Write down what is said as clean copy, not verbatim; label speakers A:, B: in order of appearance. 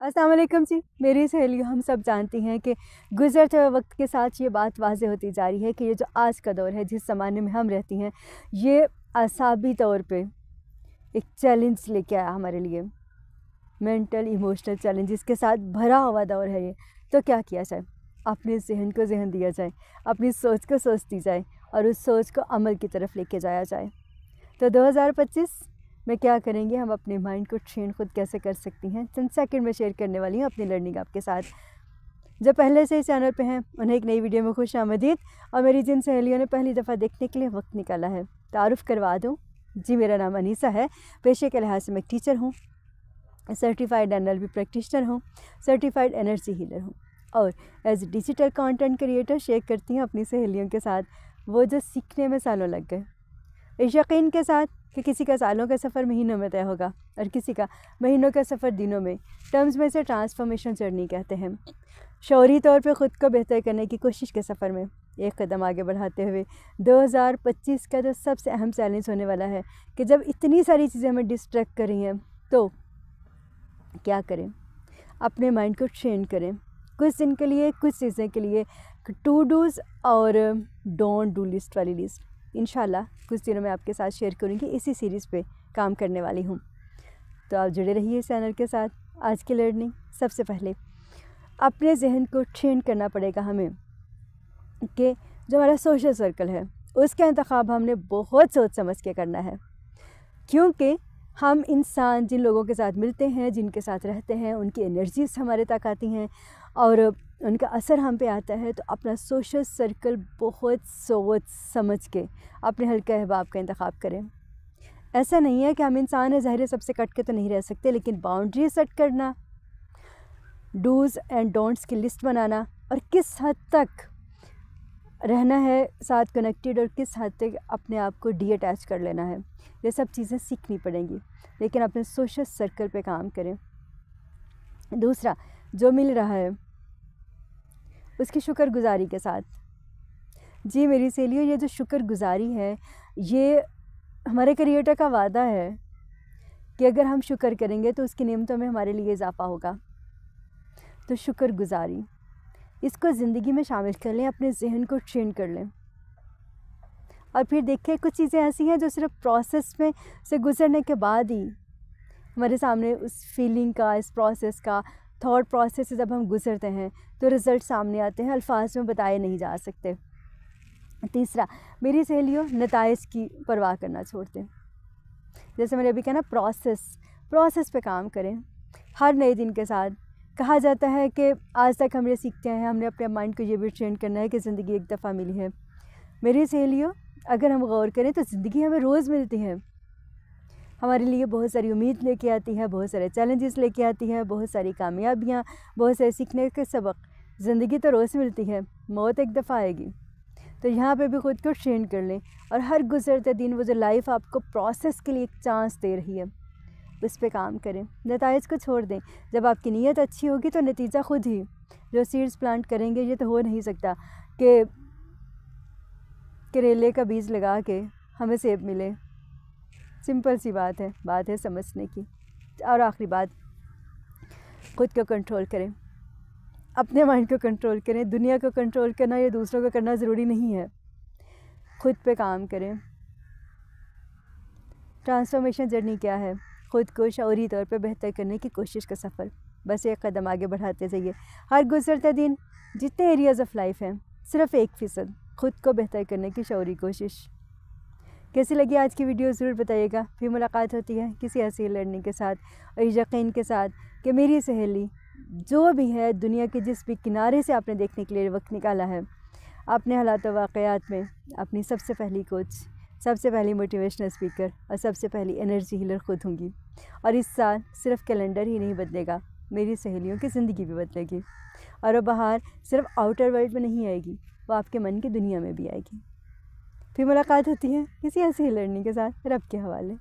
A: अस्सलाम वालेकुम जी। मेरी सहेलियों, हम सब जानती हैं कि गुज़रते हुए वक्त के साथ ये बात वाज़ेह होती जा रही है कि ये जो आज का दौर है, जिस ज़माने में हम रहती हैं, ये असाबी तौर पे एक चैलेंज लेके आया हमारे लिए। मेंटल इमोशनल चैलेंजेस के साथ भरा हुआ दौर है ये। तो क्या किया जाए? अपने ज़हन को ज़हन दिया जाए, अपनी सोच को सोच दी जाए और उस सोच को अमल की तरफ लेके जाया जाए। तो 2025 में क्या करेंगे, हम अपने माइंड को ट्रेन खुद कैसे कर सकती हैं, चंद सेकंड में शेयर करने वाली हूँ अपनी लर्निंग आपके साथ। जो पहले से इस चैनल पे हैं उन्हें एक नई वीडियो में खुश आमदीद। और मेरी जिन सहेलियों ने पहली दफ़ा देखने के लिए वक्त निकाला है, तारुफ़ करवा दूँ जी, मेरा नाम अनीसा है। पेशे के लिहाज से मैं टीचर हूँ, सर्टिफाइड NLP प्रैक्टिशनर हूँ, सर्टिफाइड एनर्जी हीलर हूँ और as digital content creator share करती हूँ अपनी सहेलियों के साथ वो जो सीखने में सालों लग गए, इस यकीन के साथ कि किसी का सालों का सफ़र महीनों में तय होगा और किसी का महीनों का सफ़र दिनों में। टर्म्स में से ट्रांसफॉर्मेशन जर्नी कहते हैं। शौरी तौर पे ख़ुद को बेहतर करने की कोशिश के सफ़र में एक कदम आगे बढ़ाते हुए 2025 का जो सबसे अहम चैलेंज होने वाला है कि जब इतनी सारी चीज़ें हमें डिस्ट्रैक्ट कर रही हैं तो क्या करें? अपने माइंड को ट्रेन करें कुछ दिन के लिए, कुछ चीज़ें के लिए। टू डूज़ और डोंट डू लिस्ट वाली लिस्ट इंशाल्लाह कुछ दिनों में आपके साथ शेयर करूँगी। इसी सीरीज़ पे काम करने वाली हूँ, तो आप जुड़े रहिए इस चैनल के साथ। आज की लर्निंग, सबसे पहले अपने जहन को ट्रेन करना पड़ेगा हमें कि जो हमारा सोशल सर्कल है उसका इंतखाब हमने बहुत सोच समझ के करना है, क्योंकि हम इंसान जिन लोगों के साथ मिलते हैं, जिनके साथ रहते हैं, उनकी एनर्जीज हमारे तक आती हैं और उनका असर हम पे आता है। तो अपना सोशल सर्कल बहुत सोच समझ के अपने हल्के अहबाब का इंतखाब करें। ऐसा नहीं है कि हम इंसान हैं, ज़ाहिर सबसे कट के तो नहीं रह सकते, लेकिन बाउंड्री सेट करना, डूज़ एंड डोंट्स की लिस्ट बनाना और किस हद तक रहना है साथ कनेक्टेड और किस हद तक अपने आप को डी अटैच कर लेना है, ये सब चीज़ें सीखनी पड़ेंगी। लेकिन अपने सोशल सर्कल पे काम करें। दूसरा, जो मिल रहा है उसकी शुक्रगुजारी के साथ। जी मेरी सहेलियों, ये जो शुक्रगुजारी है ये हमारे क्रिएटर का वादा है कि अगर हम शुक्र करेंगे तो उसकी नेमतों में हमारे लिए इजाफ़ा होगा। तो शुक्रगुजारी, इसको ज़िंदगी में शामिल कर लें, अपने जहन को ट्रेन कर लें। और फिर देखिए, कुछ चीज़ें ऐसी हैं जो सिर्फ प्रोसेस में से गुजरने के बाद ही हमारे सामने उस फीलिंग का, इस प्रोसेस का, थॉट प्रोसेस से जब हम गुजरते हैं तो रिज़ल्ट सामने आते हैं, अल्फाज में बताए नहीं जा सकते। तीसरा, मेरी सहेलियों, नताइज की परवाह करना छोड़ दें। जैसे मैंने अभी कहा ना, प्रोसेस पे काम करें हर नए दिन के साथ। कहा जाता है कि आज तक हमने सीखते हैं, हमने अपने माइंड को ये भी ट्रेन करना है कि ज़िंदगी एक दफ़ा मिली है। मेरी सहेलियों, अगर हम गौर करें तो ज़िंदगी हमें रोज़ मिलती है, हमारे लिए बहुत सारी उम्मीद लेके आती है, बहुत सारे चैलेंजेस लेके आती है, बहुत सारी कामयाबियाँ, बहुत सारे सीखने के सबक। ज़िंदगी तो रोज़ मिलती है, मौत एक दफ़ा आएगी। तो यहाँ पे भी ख़ुद को ट्रेन कर लें और हर गुज़रते दिन वो जो लाइफ आपको प्रोसेस के लिए एक चांस दे रही है उस पर काम करें। नताइज को छोड़ दें। जब आपकी नीयत अच्छी होगी तो नतीजा खुद ही, जो सीड्स प्लांट करेंगे, ये तो हो नहीं सकता कि करेले का बीज लगा के हमें सेब मिले। सिंपल सी बात है समझने की। और आखिरी बात, खुद को कंट्रोल करें, अपने माइंड को कंट्रोल करें। दुनिया को कंट्रोल करना या दूसरों को करना ज़रूरी नहीं है, खुद पे काम करें। ट्रांसफॉर्मेशन जर्नी क्या है? खुद को शौरी तौर पे बेहतर करने की कोशिश का सफ़र। बस एक कदम आगे बढ़ाते जाइए। हर गुजरते दिन जितने एरियाज़ ऑफ लाइफ हैं, सिर्फ 1% खुद को बेहतर करने की शौरी कोशिश। कैसी लगी आज की वीडियो ज़रूर बताइएगा। फिर मुलाकात होती है किसी ऐसी लर्निंग के साथ और यकीन के साथ कि मेरी सहेली जो भी है, दुनिया के जिस भी किनारे से आपने देखने के लिए वक्त निकाला है, अपने हालात व वाक़यात में अपनी सबसे पहली कोच, सबसे पहली मोटिवेशनल स्पीकर और सबसे पहली एनर्जी हीलर खुद होंगी। और इस साल सिर्फ कैलेंडर ही नहीं बदलेगा, मेरी सहेलियों की ज़िंदगी भी बदलेगी। और वो बाहर सिर्फ आउटर वर्ल्ड में नहीं आएगी, वो आपके मन की दुनिया में भी आएगी। फिर मुलाकात होती है किसी ऐसी लर्निंग के साथ, रब के हवाले।